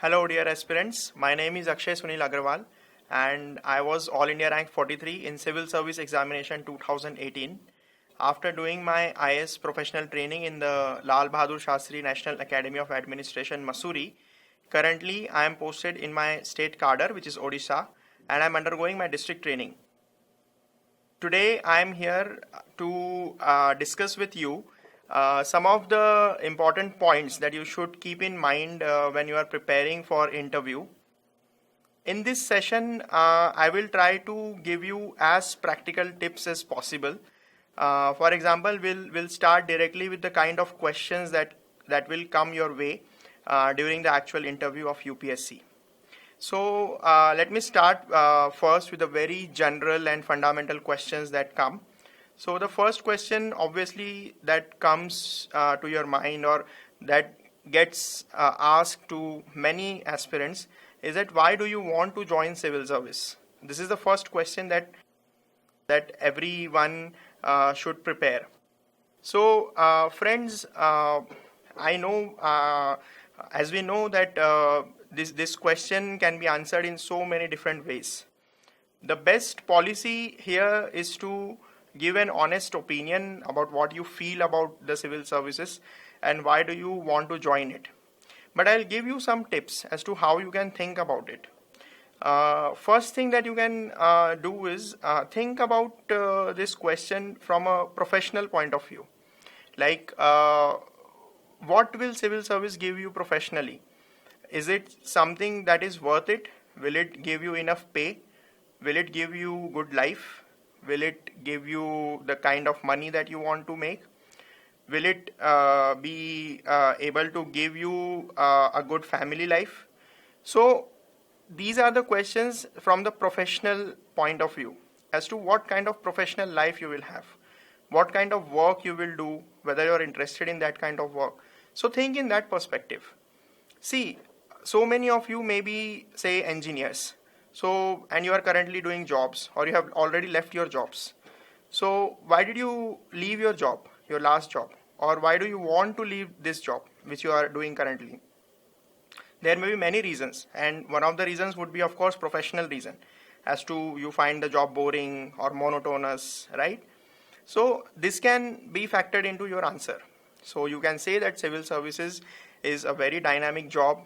Hello dear aspirants, my name is Akshay Sunil Agrawal and I was All India rank 43 in Civil Service Examination 2018. After doing my IS professional training in the Lal Bahadur Shastri National Academy of Administration, Mussoorie, currently I am posted in my state cadre, which is Odisha, and I am undergoing my district training. Today I am here to discuss with you some of the important points that you should keep in mind when you are preparing for interview. In this session, I will try to give you as practical tips as possible. For example, we'll start directly with the kind of questions that will come your way during the actual interview of UPSC. So let me start first with the very general and fundamental questions that come. So the first question obviously that comes to your mind or that gets asked to many aspirants is that why do you want to join civil service? This is the first question that everyone should prepare. So friends, I know as we know that this question can be answered in so many different ways. The best policy here is to give an honest opinion about what you feel about the civil services and why do you want to join it. But I'll give you some tips as to how you can think about it. First thing that you can do is think about this question from a professional point of view. Like, what will civil service give you professionally? Is it something that is worth it? Will it give you enough pay? Will it give you good life? Will it give you the kind of money that you want to make? Will it be able to give you a good family life? So these are the questions from the professional point of view as to what kind of professional life you will have, what kind of work you will do, whether you are interested in that kind of work. So think in that perspective. See, so many of you may be, say, engineers. So, and you are currently doing jobs or you have already left your jobs. So, why did you leave your job, your last job? Or why do you want to leave this job which you are doing currently? There may be many reasons, and one of the reasons would be, of course, professional reason as to you find the job boring or monotonous, right? So, this can be factored into your answer. So, you can say that civil services is a very dynamic job.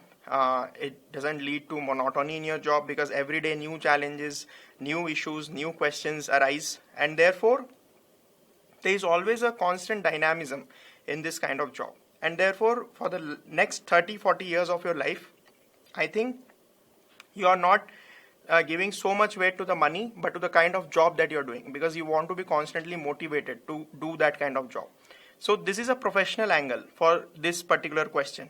It doesn't lead to monotony in your job because every day new challenges, new issues, new questions arise, and therefore there is always a constant dynamism in this kind of job. And therefore for the next 30-40 years of your life, I think you are not giving so much weight to the money but to the kind of job that you're doing, because you want to be constantly motivated to do that kind of job. So this is a professional angle for this particular question.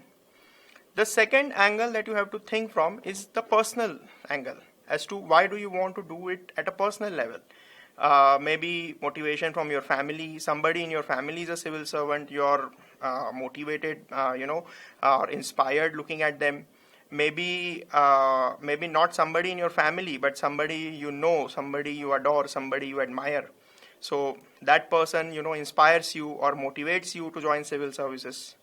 The second angle that you have to think from is the personal angle as to why do you want to do it at a personal level. Maybe motivation from your family, somebody in your family is a civil servant, you're motivated, or inspired looking at them. Maybe not somebody in your family, but somebody you know, somebody you adore, somebody you admire. So that person, inspires you or motivates you to join civil services.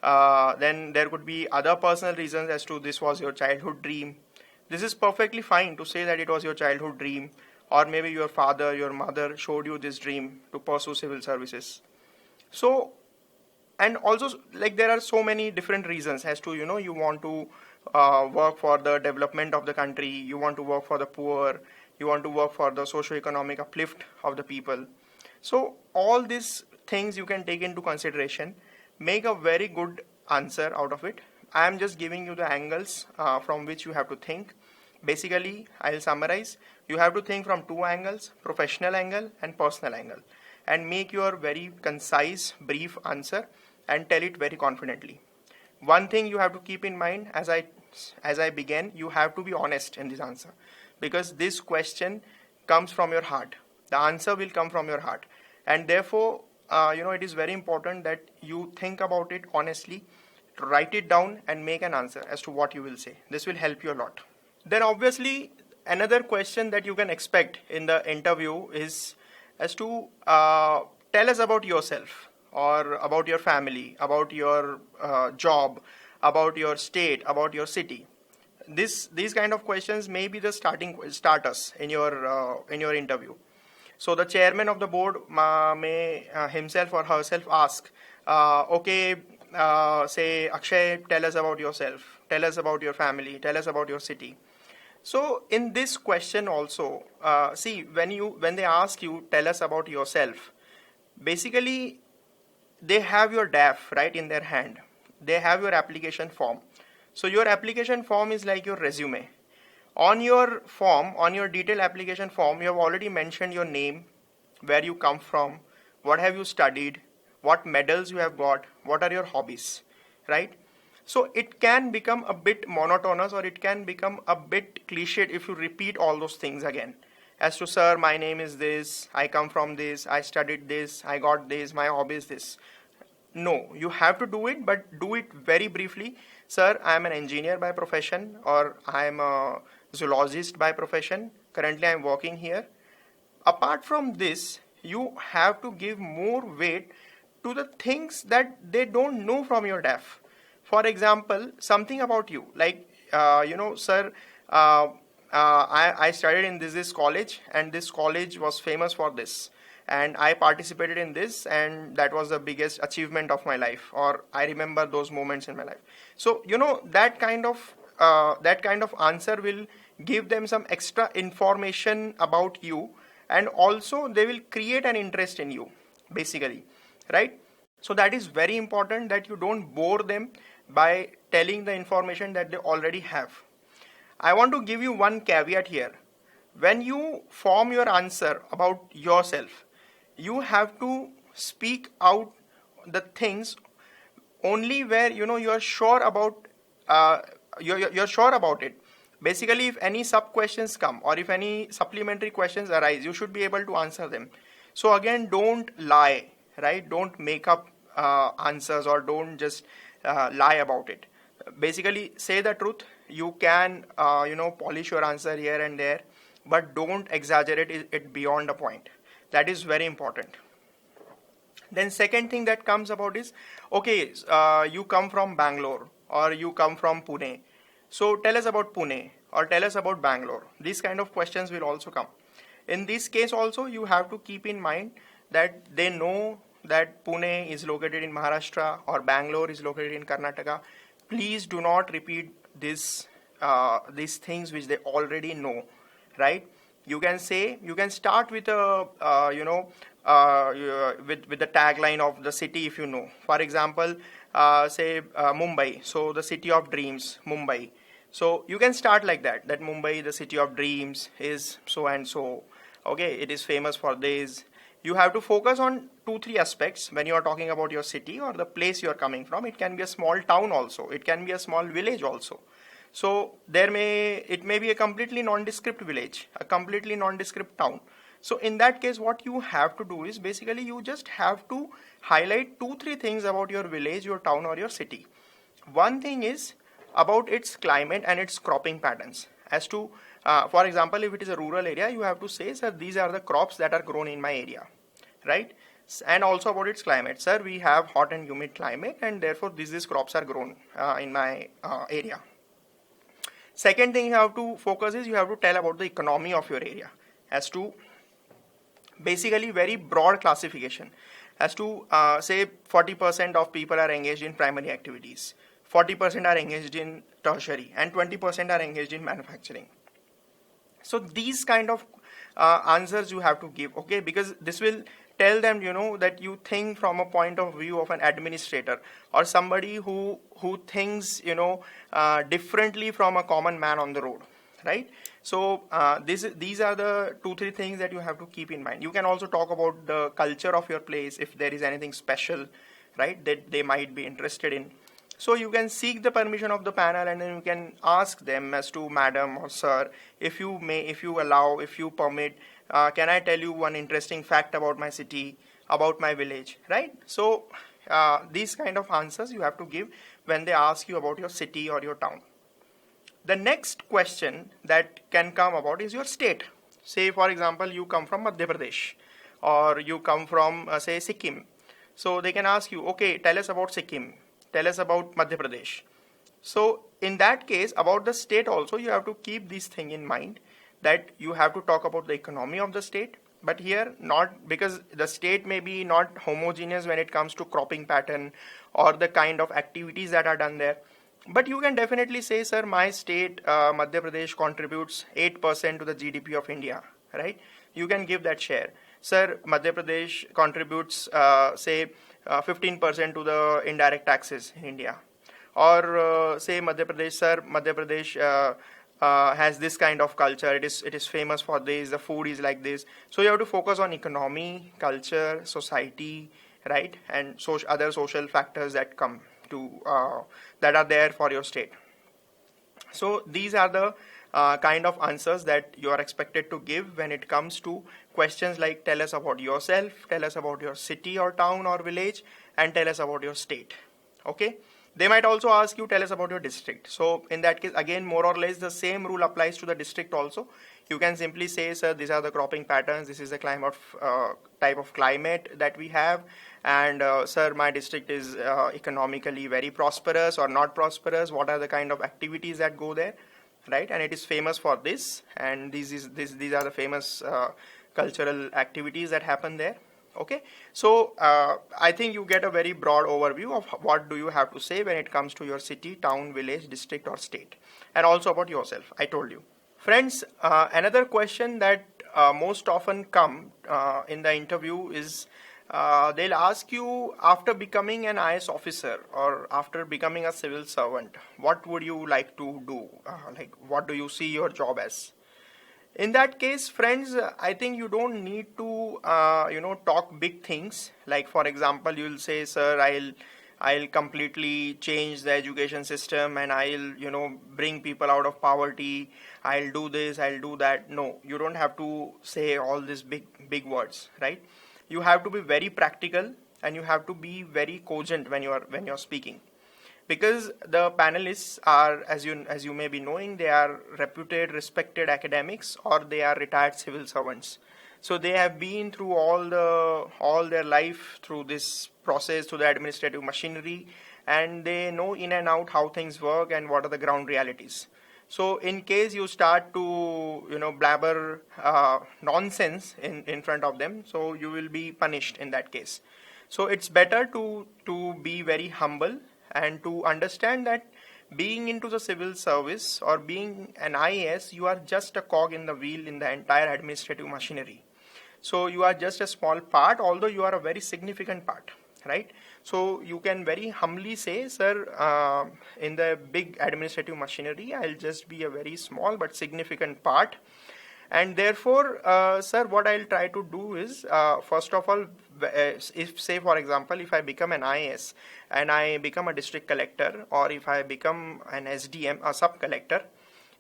Then there could be other personal reasons as to this was your childhood dream. This is perfectly fine to say that it was your childhood dream, or maybe your father, your mother showed you this dream to pursue civil services. So, and also like there are so many different reasons as to, you want to work for the development of the country, you want to work for the poor, you want to work for the socio-economic uplift of the people. So all these things you can take into consideration. Make a very good answer out of it. I am just giving you the angles from which you have to think. Basically, I'll summarize. You have to think from two angles, professional angle and personal angle, and make your very concise, brief answer and tell it very confidently. One thing you have to keep in mind as I began, you have to be honest in this answer, because this question comes from your heart. The answer will come from your heart, and therefore it is very important that you think about it honestly, write it down and make an answer as to what you will say. This will help you a lot. Then obviously another question that you can expect in the interview is as to tell us about yourself or about your family, about your job, about your state, about your city. These kind of questions may be the starters in your interview. So the chairman of the board may himself or herself ask, okay, say, Akshay, tell us about yourself, tell us about your family, tell us about your city. So in this question also, see, when they ask you, tell us about yourself, basically they have your DAF right in their hand. They have your application form. So your application form is like your resume. On your form, on your detailed application form, you have already mentioned your name, where you come from, what have you studied, what medals you have got, what are your hobbies, right? So it can become a bit monotonous, or it can become a bit cliched if you repeat all those things again. As to, sir, my name is this, I come from this, I studied this, I got this, my hobby is this. No, you have to do it, but do it very briefly. Sir, I am an engineer by profession, or I am a zoologist by profession. Currently, I am working here. Apart from this, you have to give more weight to the things that they don't know from your DAF. For example, something about you, like, sir, I studied in this college, and this college was famous for this. And I participated in this, and that was the biggest achievement of my life, or I remember those moments in my life. So, that kind of answer will give them some extra information about you, and also they will create an interest in you, basically, right? So that is very important, that you don't bore them by telling the information that they already have. I want to give you one caveat here. When you form your answer about yourself, you have to speak out the things only where you're sure about you're sure about it. Basically, if any sub questions come, or if any supplementary questions arise, you should be able to answer them. So again, don't lie, right? Don't make up answers, or don't just lie about it. Basically, say the truth. You can polish your answer here and there, but don't exaggerate it beyond a point. That is very important. Then second thing that comes about is, okay, you come from Bangalore, or you come from Pune. So tell us about Pune, or tell us about Bangalore. These kind of questions will also come. In this case also, you have to keep in mind that they know that Pune is located in Maharashtra, or Bangalore is located in Karnataka. Please do not repeat these things which they already know, right? You can start with with the tagline of the city if you know. For example, say Mumbai, so the city of dreams, Mumbai. So you can start like that Mumbai, the city of dreams, is so and so. Okay, it is famous for this. You have to focus on 2-3 aspects when you are talking about your city or the place you are coming from. It can be a small town also. It can be a small village also. So it may be a completely nondescript village, a completely nondescript town. So in that case, what you have to do is basically you just have to highlight 2-3 things about your village, your town, or your city. One thing is about its climate and its cropping patterns. As to, for example, if it is a rural area, you have to say, sir, these are the crops that are grown in my area, right? And also about its climate. Sir, we have hot and humid climate, and therefore these crops are grown in my area. Second thing you have to focus is you have to tell about the economy of your area, as to basically very broad classification, as to say 40% of people are engaged in primary activities, 40% are engaged in tertiary, and 20% are engaged in manufacturing. So these kind of answers you have to give, okay, because this will tell them, that you think from a point of view of an administrator, or somebody who thinks, differently from a common man on the road, right? So these are the 2-3 things that you have to keep in mind. You can also talk about the culture of your place, if there is anything special, right, that they might be interested in. So you can seek the permission of the panel, and then you can ask them as to, madam or sir, if you may, if you allow, if you permit, can I tell you one interesting fact about my city, about my village, right? So these kind of answers you have to give when they ask you about your city or your town. The next question that can come about is your state. Say, for example, you come from Madhya Pradesh, or you come from, say, Sikkim. So they can ask you, okay, tell us about Sikkim, tell us about Madhya Pradesh. So in that case, about the state also, you have to keep this thing in mind, that you have to talk about the economy of the state. But here, not, because the state may be not homogeneous when it comes to cropping pattern or the kind of activities that are done there. But you can definitely say, sir, my state, Madhya Pradesh, contributes 8% to the GDP of India, right? You can give that share. Sir, Madhya Pradesh contributes, say, 15% to the indirect taxes in India. Or say Madhya Pradesh, sir, Madhya Pradesh has this kind of culture. It is famous for this. The food is like this. So you have to focus on economy, culture, society, right, and other social factors that come to that are there for your state. So these are the kind of answers that you are expected to give when it comes to questions like tell us about yourself, tell us about your city or town or village, and tell us about your state. Okay. They might also ask you, tell us about your district. So in that case, again, more or less the same rule applies to the district also. You can simply say, sir, these are the cropping patterns, this is the climate, type of climate that we have, and sir, my district is economically very prosperous or not prosperous, what are the kind of activities that go there, right? And it is famous for this, and these are the famous cultural activities that happen there. Okay, so I think you get a very broad overview of what do you have to say when it comes to your city, town, village, district or state, and also about yourself. I told you. Friends, another question that most often come in the interview is they'll ask you, after becoming an IS officer or after becoming a civil servant, what would you like to do? Like, what do you see your job as? In that case, friends, I think you don't need to, talk big things. Like, for example, you'll say, sir, I'll completely change the education system and I'll, bring people out of poverty. I'll do this, I'll do that. No, you don't have to say all these big words, right? You have to be very practical and you have to be very cogent when you're speaking. Because the panelists are, as you may be knowing, they are reputed, respected academics, or they are retired civil servants. So they have been through all their life through this process, through the administrative machinery, and they know in and out how things work and what are the ground realities. So in case you start to blabber nonsense in front of them, so you will be punished in that case. So it's better to be very humble and to understand that being into the civil service or being an IAS, you are just a cog in the wheel in the entire administrative machinery. So you are just a small part, although you are a very significant part, right? So you can very humbly say, sir, in the big administrative machinery, I'll just be a very small but significant part. And therefore, sir, what I'll try to do is, first of all, if, say, for example, if I become an IAS and I become a district collector, or if I become an SDM, a sub-collector,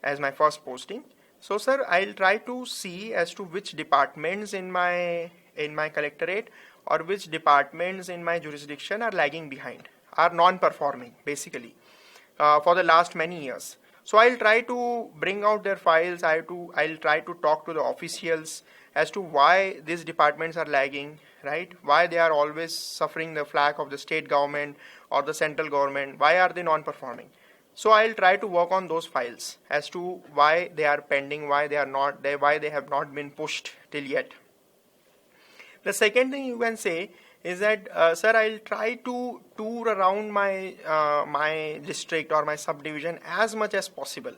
as my first posting, so, sir, I'll try to see as to which departments in my collectorate or which departments in my jurisdiction are lagging behind, are non-performing, basically, for the last many years. So I'll try to bring out their files. I'll try to talk to the officials as to why these departments are lagging, right? Why they are always suffering the flack of the state government or the central government. Why are they non-performing? So I'll try to work on those files as to why they are pending, why they have not been pushed till yet. The second thing you can say is that, sir, I'll try to tour around my district or my subdivision as much as possible.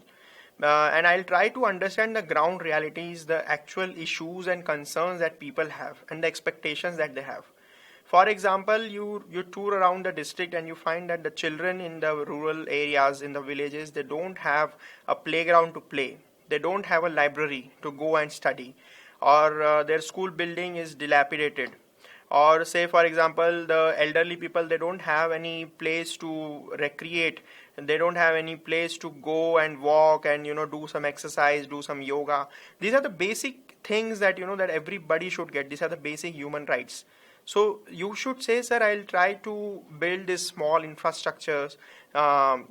And I'll try to understand the ground realities, the actual issues and concerns that people have and the expectations that they have. For example, you tour around the district and you find that the children in the rural areas, in the villages, they don't have a playground to play. They don't have a library to go and study, or their school building is dilapidated. Or say, for example, the elderly people, they don't have any place to recreate. They don't have any place to go and walk and, do some exercise, do some yoga. These are the basic things that, that everybody should get. These are the basic human rights. So you should say, sir, I'll try to build these small infrastructures. I'll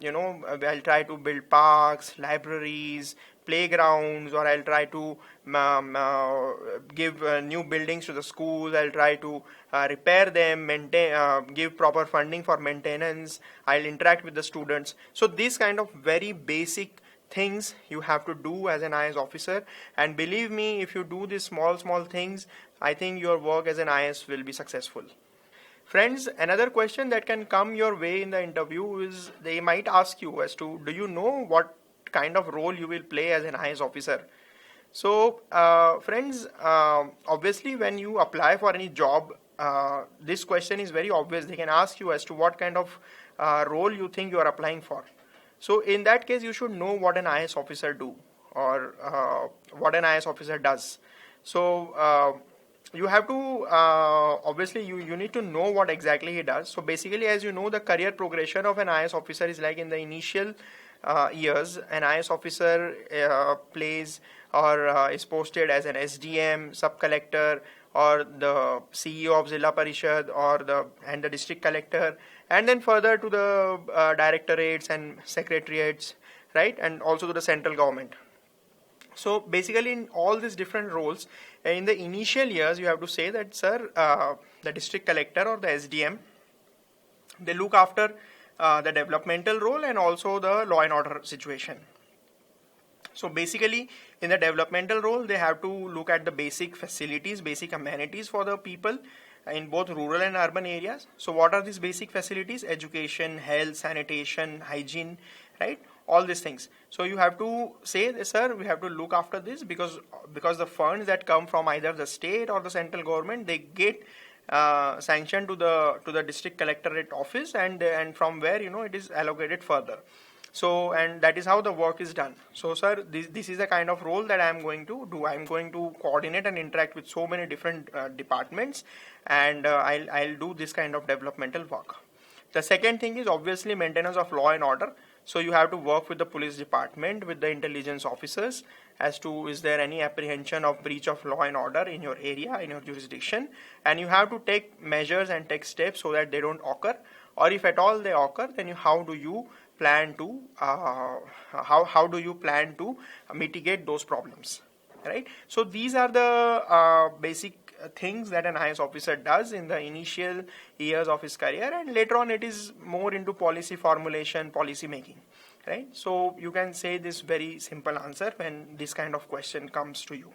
try to build parks, libraries, playgrounds, or I'll try to give new buildings to the schools. I'll try to repair them, maintain, give proper funding for maintenance. I'll interact with the students. So these kind of very basic things you have to do as an IAS officer, and believe me, if you do these small things, I think your work as an IAS will be successful. Friends, another question that can come your way in the interview is they might ask you as to, do you know what kind of role you will play as an IAS officer? So, friends, obviously when you apply for any job, this question is very obvious. They can ask you as to what kind of role you think you are applying for. So in that case, you should know what an IAS officer do, or what an IAS officer does. So you have to, obviously you need to know what exactly he does. So basically, as you know, the career progression of an IAS officer is like in the initial years, an IAS officer plays or is posted as an SDM, sub-collector, or the CEO of Zilla Parishad, or the district collector, and then further to the directorates and secretariats, right, and also to the central government. So basically, in all these different roles, in the initial years, you have to say that, sir, the district collector or the SDM, they look after the developmental role and also the law and order situation. So basically, in the developmental role, they have to look at the basic facilities, basic amenities for the people in both rural and urban areas. So what are these basic facilities? Education, health, sanitation, hygiene, right? All these things. So you have to say, sir, we have to look after this because the funds that come from either the state or the central government, they get sanctioned to the district collectorate office, and from where it is allocated further. So, and that is how the work is done. So, sir, this is the kind of role that I am going to do. I am going to coordinate and interact with so many different departments, and I'll do this kind of developmental work. The second thing is obviously maintenance of law and order. So you have to work with the police department, with the intelligence officers, as to is there any apprehension of breach of law and order in your area, in your jurisdiction, and you have to take measures and take steps so that they don't occur, or if at all they occur, then how do you plan to mitigate those problems, right? So these are the basic things that an IAS officer does in the initial years of his career, and later on it is more into policy formulation, policy making, right? So you can say this very simple answer when this kind of question comes to you.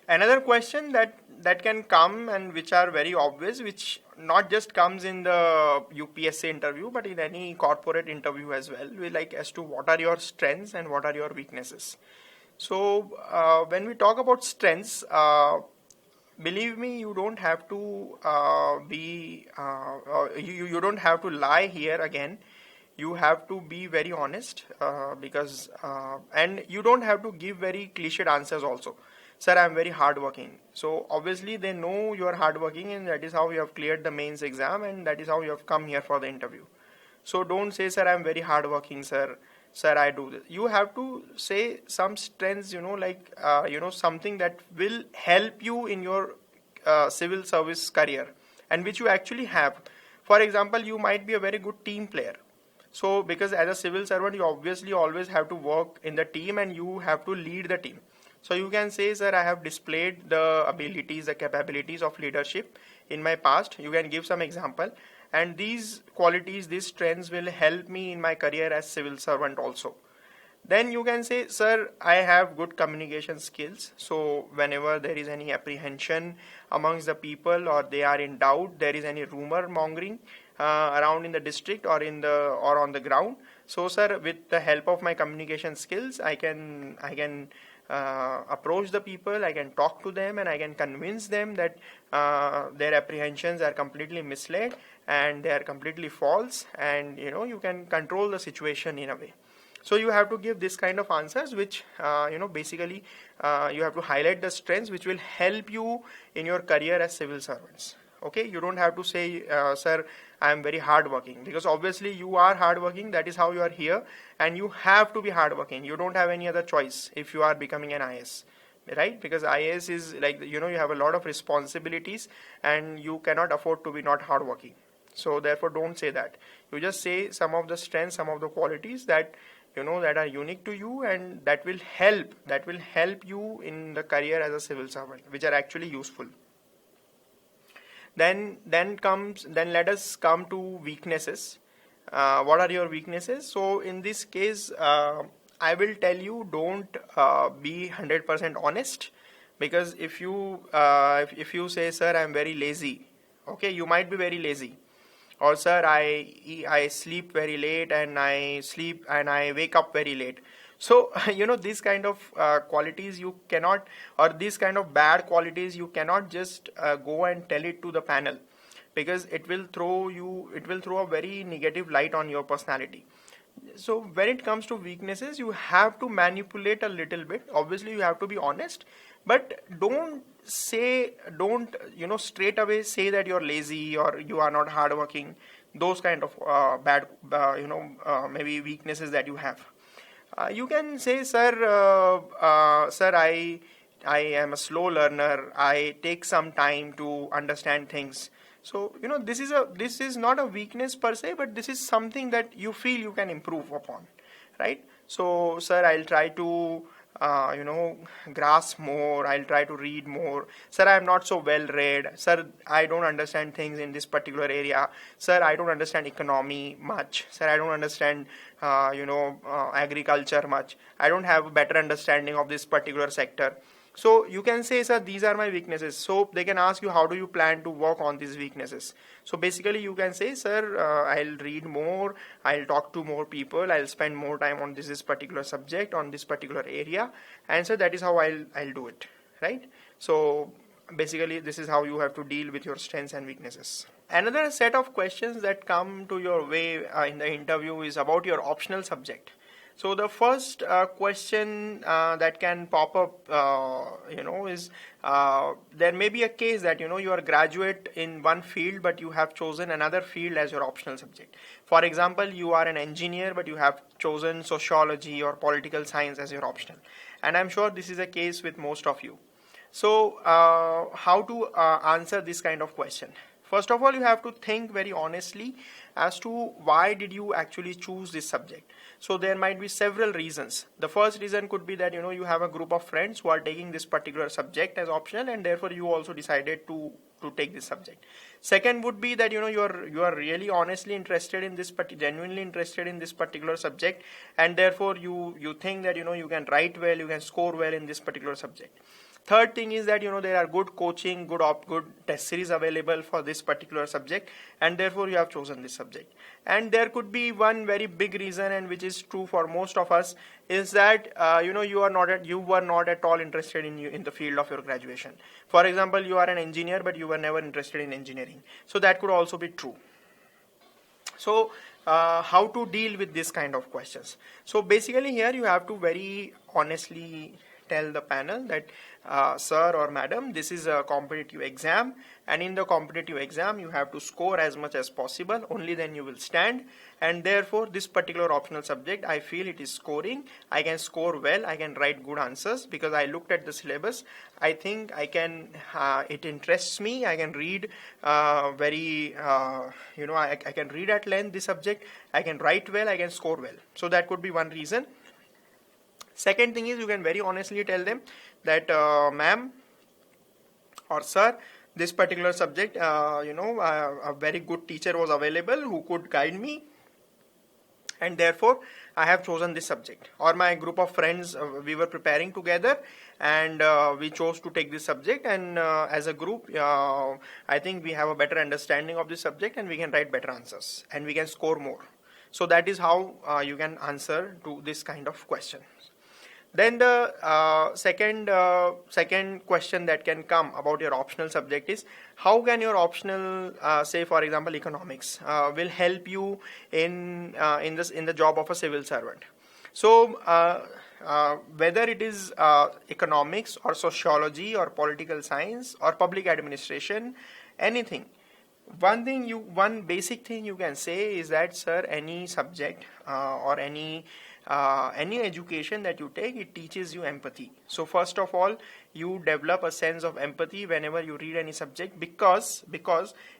Another question that can come, and which are very obvious, which not just comes in the UPSC interview but in any corporate interview as well, we like as to what are your strengths and what are your weaknesses. So when we talk about strengths, believe me, you don't have to you don't have to lie here again. You have to be very honest, because and you don't have to give very cliched answers also. Sir, I am very hardworking. So obviously they know you are hardworking, and that is how you have cleared the mains exam, and that is how you have come here for the interview. So don't say, sir, I am very hardworking, sir. Sir, I do this. You have to say some strengths, like something that will help you in your civil service career, and which you actually have. For example, you might be a very good team player. So because as a civil servant, you obviously always have to work in the team, and you have to lead the team. So you can say, sir, I have displayed the abilities, the capabilities of leadership in my past. You can give some example. And these qualities, these strengths will help me in my career as civil servant also. Then you can say, sir, I have good communication skills. So whenever there is any apprehension amongst the people, or they are in doubt, there is any rumor mongering around in the district or on the ground. So sir, with the help of my communication skills, I can approach the people, I can talk to them, and I can convince them that their apprehensions are completely misled and they are completely false, and you can control the situation in a way. So you have to give this kind of answers, which basically you have to highlight the strengths which will help you in your career as civil servants. Okay, you don't have to say, sir, I am very hardworking, because obviously you are hardworking. That is how you are here, and you have to be hardworking. You don't have any other choice if you are becoming an IAS, right? Because IAS is like, you have a lot of responsibilities, and you cannot afford to be not hardworking. So therefore, don't say that. You just say some of the strengths, some of the qualities that that are unique to you, and that will help you in the career as a civil servant, which are actually useful. Then let us come to weaknesses. What are your weaknesses? So in this case, I will tell you, don't be 100% honest, because if you say, sir, I'm very lazy, okay, you might be very lazy, or sir, I sleep very late, and I wake up very late. So these kind of qualities you cannot, or these kind of bad qualities you cannot just go and tell it to the panel, because it will throw a very negative light on your personality. So when it comes to weaknesses, you have to manipulate a little bit. Obviously you have to be honest, but don't straight away say that you're lazy or you are not hardworking. Those kind of bad maybe weaknesses that you have. You can say, sir, I am a slow learner, I take some time to understand things. So this is not a weakness per se, but this is something that you feel you can improve upon, right? So, sir, I'll try to grasp more, I'll try to read more. Sir, I'm not so well read. Sir, I don't understand things in this particular area. Sir, I don't understand economy much. Sir, I don't understand agriculture much. I don't have a better understanding of this particular sector. So you can say, sir, these are my weaknesses. So they can ask you, how do you plan to work on these weaknesses? So basically you can say, sir, I'll read more, I'll talk to more people, I'll spend more time on this particular subject, on this particular area, and so that is how I'll do it, right? So basically this is how you have to deal with your strengths and weaknesses. Another set of questions that come to your way in the interview is about your optional subject. So the first question that can pop up, is there may be a case that you are a graduate in one field, but you have chosen another field as your optional subject. For example, you are an engineer, but you have chosen sociology or political science as your optional. And I'm sure this is a case with most of you. So how to answer this kind of question? First of all, you have to think very honestly as to why did you actually choose this subject. So there might be several reasons. The first reason could be that you have a group of friends who are taking this particular subject as optional, and therefore you also decided to take this subject. Second would be that you are really honestly interested in this, genuinely interested in this particular subject, and therefore you think that you can write well, you can score well in this particular subject. Third thing is that there are good coaching, good test series available for this particular subject, and therefore you have chosen this subject. And there could be one very big reason, and which is true for most of us, is that you were not at all interested in the field of your graduation. For example, you are an engineer, but you were never interested in engineering. So that could also be true. So how to deal with this kind of questions? So basically here you have to very honestly tell the panel that sir or madam, this is a competitive exam, and in the competitive exam you have to score as much as possible, only then you will stand, and therefore this particular optional subject, I feel it is scoring, I can score well, I can write good answers because I looked at the syllabus, I think I can, it interests me, I can read I can read at length this subject, I can write well, I can score well. So that could be one reason. Second thing is, you can very honestly tell them that ma'am or sir, this particular subject, a very good teacher was available who could guide me, and therefore I have chosen this subject. Or my group of friends, we were preparing together, and we chose to take this subject, and as a group, I think we have a better understanding of this subject, and we can write better answers, and we can score more. So that is how you can answer to this kind of question. Then the second question that can come about your optional subject is, how can your optional, say for example economics, will help you in the job of a civil servant. So whether it is economics or sociology or political science or public administration, anything. One basic thing you can say is that, sir, any subject or any any education that you take, it teaches you empathy. So first of all, you develop a sense of empathy whenever you read any subject, because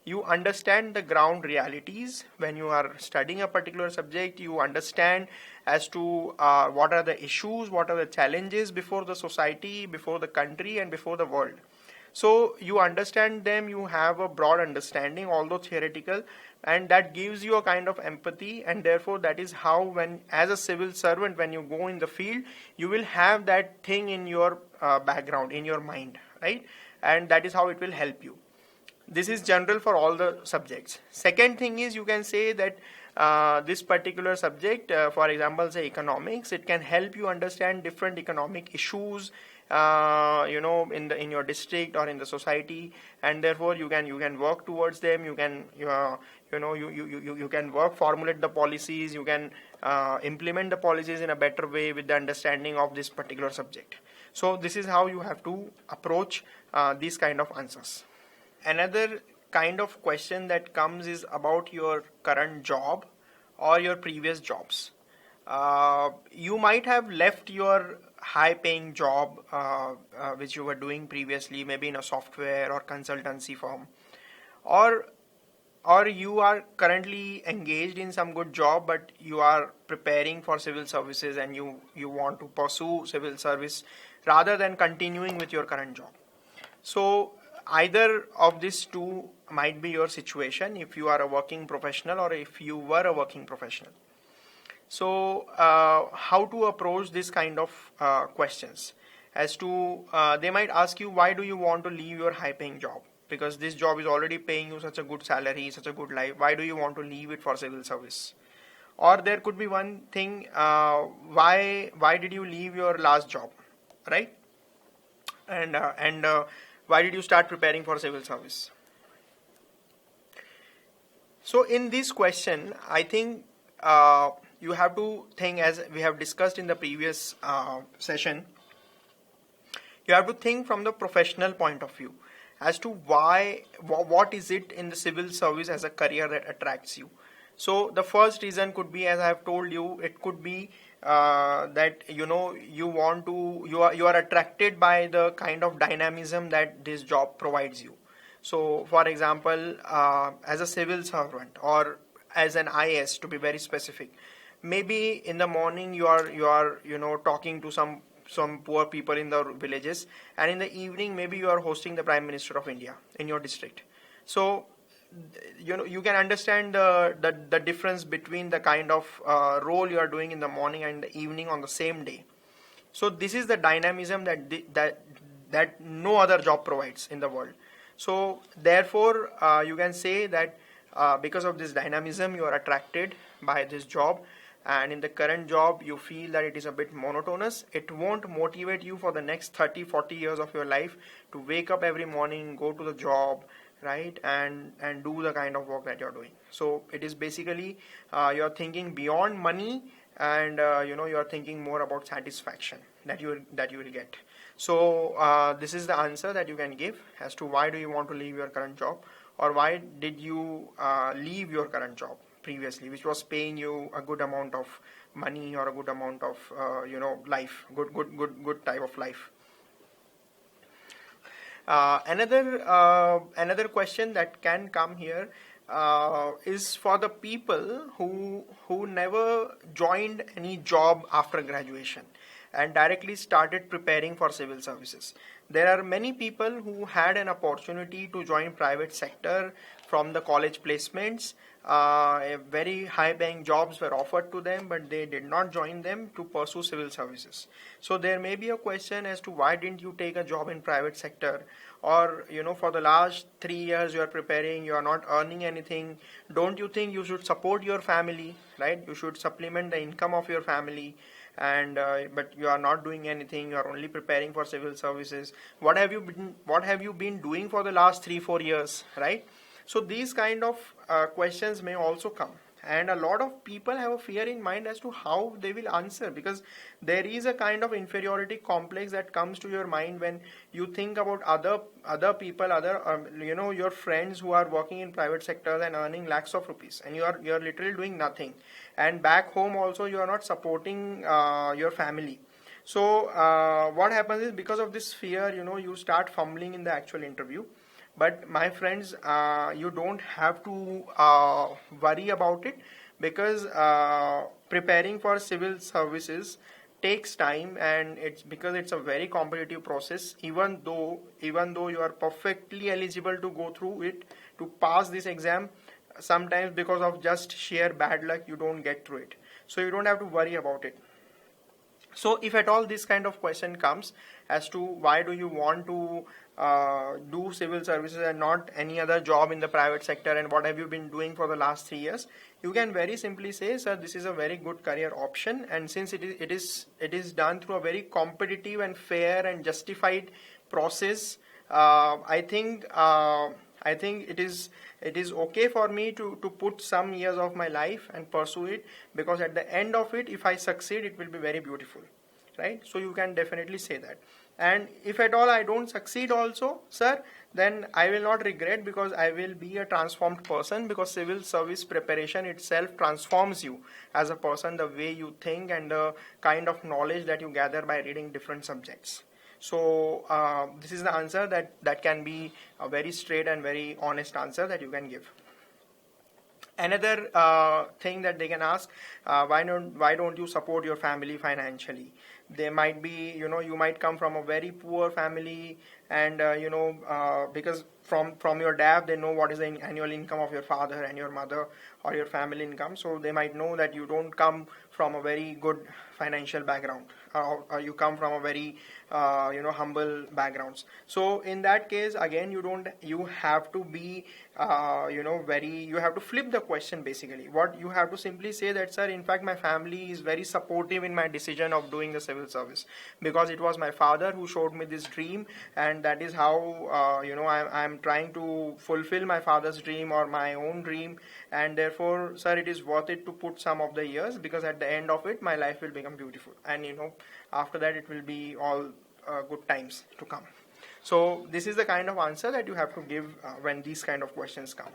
you understand the ground realities. When you are studying a particular subject, you understand as to what are the issues, what are the challenges before the society, before the country, and before the world. So you understand them, you have a broad understanding, although theoretical, and that gives you a kind of empathy, and therefore that is how, when as a civil servant, when you go in the field, you will have that thing in your background, in your mind, right? And that is how it will help you. This is general for all the subjects. Second thing is, you can say that this particular subject, for example, say economics, it can help you understand different economic issues, in your district or in the society, and therefore you can work towards them. You can you can formulate the policies. You can implement the policies in a better way with the understanding of this particular subject. So this is how you have to approach these kind of answers. Another kind of question that comes is about your current job or your previous jobs. You might have left your high paying job which you were doing previously, maybe in a software or consultancy firm, or you are currently engaged in some good job, but you are preparing for civil services and you want to pursue civil service rather than continuing with your current job. So either of these two might be your situation if you are a working professional or if you were a working professional. So how to approach this kind of questions? As to they might ask you, why do you want to leave your high paying job? Because this job is already paying you such a good salary, such a good life. Why do you want to leave it for civil service? Or there could be one thing, why did you leave your last job, right? And why did you start preparing for civil service? So in this question, I think you have to think, as we have discussed in the previous session, you have to think from the professional point of view as to what is it in the civil service as a career that attracts you. So the first reason could be, as I have told you, it could be that you are attracted by the kind of dynamism that this job provides you. So for example, as a civil servant or as an IS, to be very specific, maybe in the morning you are talking to some poor people in the villages, and in the evening maybe you are hosting the Prime Minister of India in your district. So you can understand the difference between the kind of role you are doing in the morning and the evening on the same day. So this is the dynamism that no other job provides in the world. So therefore you can say that because of this dynamism you are attracted by this job, and in the current job you feel that it is a bit monotonous. It won't motivate you for the next 30-40 years of your life to wake up every morning, go to the job, right, and do the kind of work that you're doing. So it is basically you're thinking beyond money, and you're thinking more about satisfaction that you will get. So this is the answer that you can give as to why do you want to leave your current job, or why did you leave your current job previously, which was paying you a good amount of money or a good amount of life, good type of life. Another question that can come here is for the people who never joined any job after graduation and directly started preparing for civil services. There are many people who had an opportunity to join private sector from the college placements. Very high paying jobs were offered to them, but they did not join them to pursue civil services. So there may be a question as to why didn't you take a job in private sector, or for the last 3 years you are preparing, you are not earning anything. Don't you think you should support your family, right? You should supplement the income of your family, and but you are not doing anything. You are only preparing for civil services. What have you been doing for the last 3-4 years, right? So these kind of questions may also come, and a lot of people have a fear in mind as to how they will answer, because there is a kind of inferiority complex that comes to your mind when you think about other people, your friends who are working in private sectors and earning lakhs of rupees, and you are literally doing nothing, and back home also you are not supporting your family. So what happens is, because of this fear, you start fumbling in the actual interview. But my friends, you don't have to worry about it, because preparing for civil services takes time, and it's because it's a very competitive process. Even though you are perfectly eligible to go through it, to pass this exam, sometimes because of just sheer bad luck you don't get through it. So you don't have to worry about it. So if at all this kind of question comes as to why do you want to do civil services and not any other job in the private sector, and what have you been doing for the last 3 years, you can very simply say, sir, this is a very good career option, and since it is done through a very competitive and fair and justified process, I think it is okay for me to put some years of my life and pursue it, because at the end of it, if I succeed, it will be very beautiful, right? So you can definitely say that. And if at all I don't succeed also, sir, then I will not regret, because I will be a transformed person, because civil service preparation itself transforms you as a person, the way you think and the kind of knowledge that you gather by reading different subjects. So this is the answer that can be a very straight and very honest answer that you can give. Another thing that they can ask, why don't you support your family financially? They might be, you might come from a very poor family, and because from your dad they know what is the annual income of your father and your mother, or your family income, so they might know that you don't come from a very good financial background, or you come from a very humble backgrounds. So in that case, again, you have to be you have to flip the question. Basically, what you have to simply say that, sir, in fact my family is very supportive in my decision of doing the civil service, because it was my father who showed me this dream, and that is how I'm trying to fulfill my father's dream or my own dream, and therefore, sir, it is worth it to put some of the years, because at the end of it my life will become beautiful, and after that it will be all good times to come. So this is the kind of answer that you have to give when these kind of questions come.